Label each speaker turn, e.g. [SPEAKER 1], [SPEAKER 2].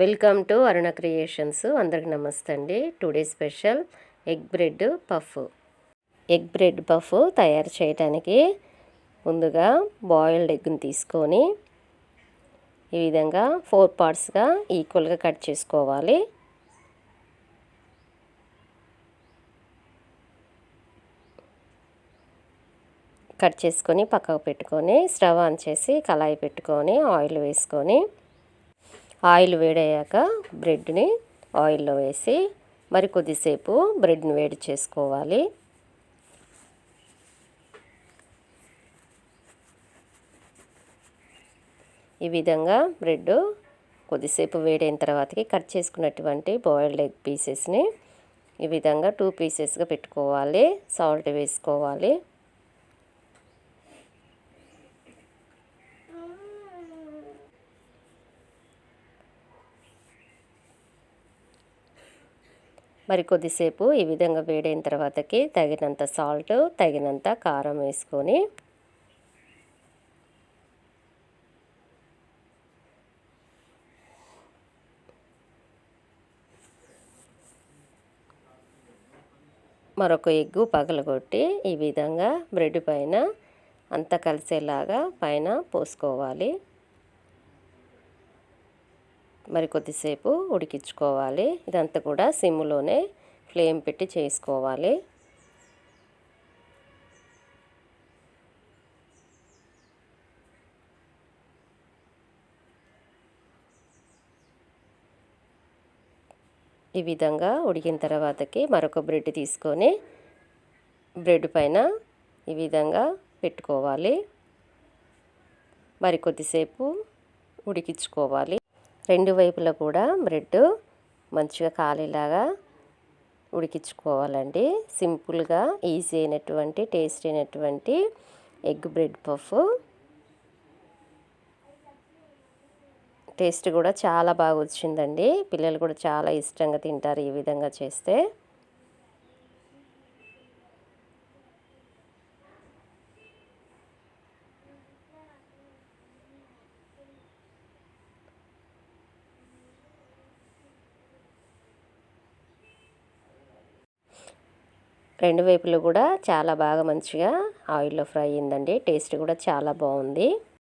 [SPEAKER 1] Welcome to Aruna creations. అందరికి నమస్తే అండి. Today special egg bread puff తయారు చేయడానికి ముందుగా బాయిల్డ్ ఎగ్ని తీసుకొని ఈ విధంగా 4 పార్ట్స్గా ఈక్వల్గా కట్ చేసుకోవాలి. కట్ చేసుకొని పక్కకు పెట్టుకొని స్టవ్ ఆన్ చేసి కళాయి పెట్టుకొని ఆయిల్ వేసుకొని ఆయిల్ వేడయ్యాక బ్రెడ్ని ఆయిల్లో వేసి మరి కొద్దిసేపు బ్రెడ్ని వేడి చేసుకోవాలి. ఈ విధంగా బ్రెడ్ కొద్దిసేపు వేడైన తర్వాతకి కట్ చేసుకున్నటువంటి బాయిల్డ్ ఎగ్ పీసెస్ని ఈ విధంగా 2 పీసెస్గా పెట్టుకోవాలి. సాల్ట్ వేసుకోవాలి. మరి కొద్దిసేపు ఈ విధంగా వేడైన తర్వాతకి తగినంత సాల్ట్, తగినంత కారం వేసుకొని మరొక ఎగ్గు పగలగొట్టి ఈ విధంగా బ్రెడ్ పైన అంతా కలిసేలాగా పైన పోసుకోవాలి. మరి కొద్దిసేపు ఉడికించుకోవాలి. ఇదంతా కూడా సిమ్లోనే ఫ్లేమ్ పెట్టి చేసుకోవాలి. ఈ విధంగా ఉడికిన తర్వాతకి మరొక బ్రెడ్ తీసుకొని బ్రెడ్ పైన ఈ విధంగా పెట్టుకోవాలి. మరి కొద్దిసేపు ఉడికించుకోవాలి. రెండు వైపులా కూడా బ్రెడ్ మంచిగా కాలేలాగా ఉడికించుకోవాలండి. సింపుల్గా ఈజీ అయినటువంటి టేస్టీ అయినటువంటి ఎగ్ బ్రెడ్ పఫ్. టేస్ట్ కూడా చాలా బాగా వచ్చిందండి. పిల్లలు కూడా చాలా ఇష్టంగా తింటారు ఈ విధంగా చేస్తే. రెండు వైపులు కూడా చాలా బాగా మంచిగా ఆయిల్లో ఫ్రై అయిందండి. టేస్ట్ కూడా చాలా బాగుంది.